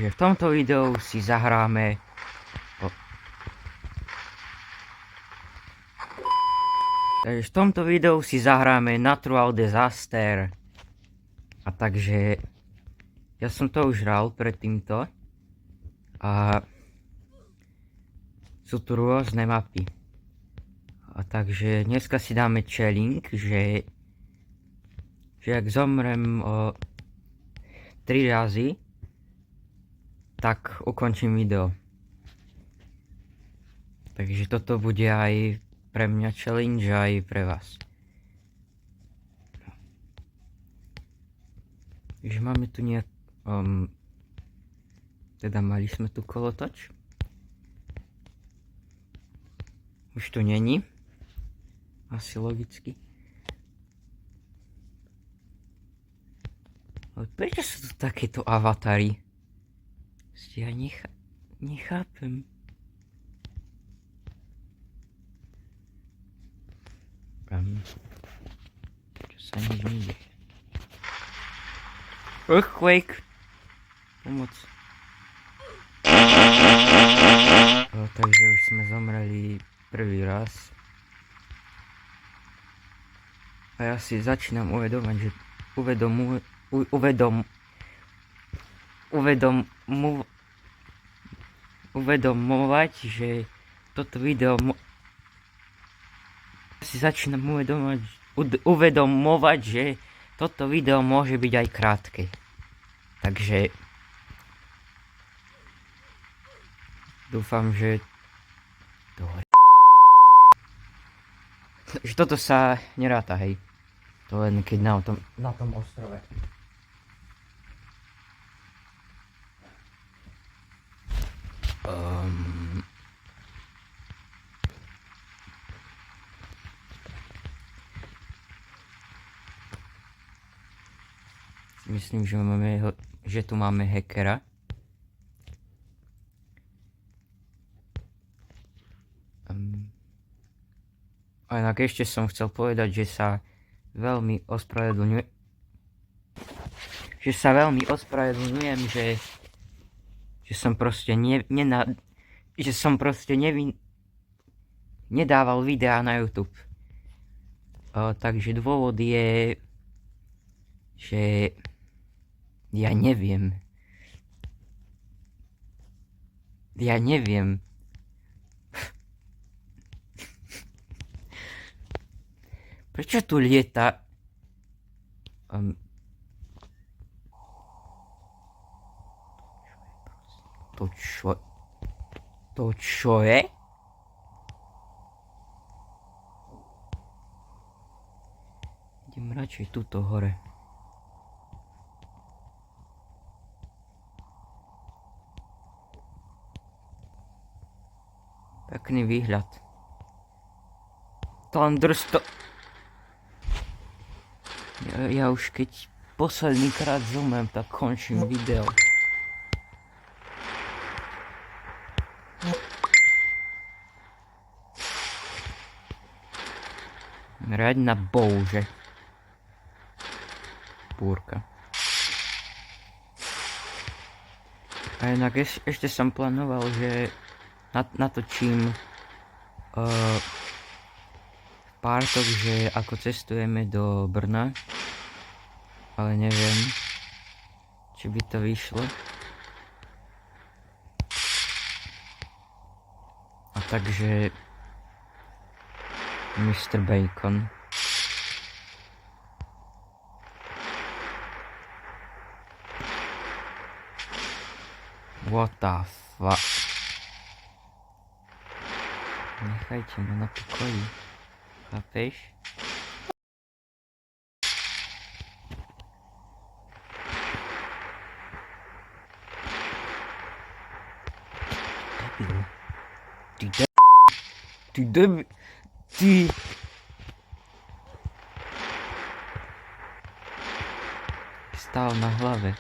Takže v tomto videu si zahráme Natural Disaster. A takže ja som to už hral pred týmto. A sú tu rôzne mapy. A takže dneska si dáme challenge, že ak zomrem o 3 razy, tak ukončím video. Takže toto bude aj pre mňa challenge, aj pre vás. Takže máme tu nejak... teda mali sme tu kolotoč. Už tu není. Asi logicky. Ale prečo sú tu takéto avatary? Ja nechápem. Čo sa nič nedeje. Earthquake! Pomoc. Takže už sme zomreli prvý raz. A ja si začínam uvedomať, že uvedomovať, že toto video uvedomovať, že toto video môže byť aj krátke. Takže dúfam, že toto sa neráta, hej. To len keď na tom ostrove. Myslím, že tu máme hackera. A inak ešte som chcel povedať, že sa veľmi ospravedlňujem, že som proste nedával videá na YouTube. Takže dôvod je, že ja neviem. Prečo tu lieta? To čo je? Idem radšej tuto hore. Pekný výhľad. Ja už keď posledný krát zomrem, tak končím video. Riadna bouže. Búrka. A inak ešte som plánoval, že natočím v pártok, že ako cestujeme do Brna, ale neviem, či by to vyšlo. A takže Mr. Bacon. What the fuck? Nechajte ma na pokoji. Chápeš? Ty stál na hlave.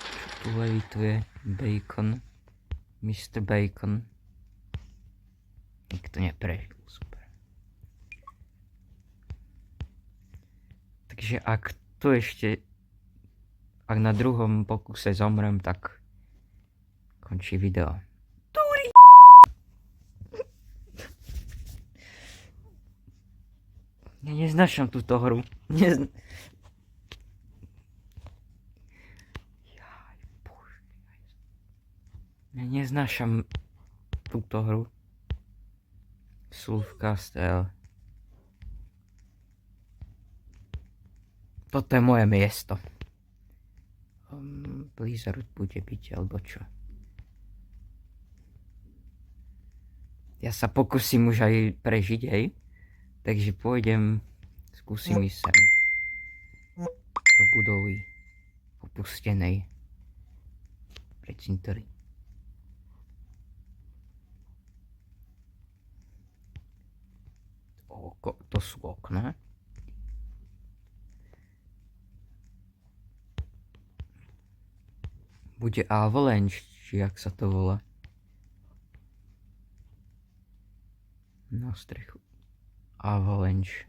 Čo tu levituje? Bacon. Mr. Bacon. Nikto neprežil, super. Takže ak to ešte Ak na druhom pokuse zomrem, tak končí video. Ja neznášam túto hru. Jaj, bože. Ja neznášam túto hru. Slothcastle. Toto je moje miesto. Blizzard bude byť, alebo čo? Ja sa pokúsim už aj prežiť, hej? Takže pôjdem, skúsim ísť sem. Do budovy opustenej. Pre cintory. To sú okná. Bude Avalanche, či jak sa to volá. Na strechu. Avalanche.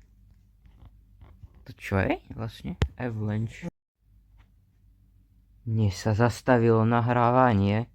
To čo je vlastne? Avalanche. Mne sa zastavilo nahrávanie.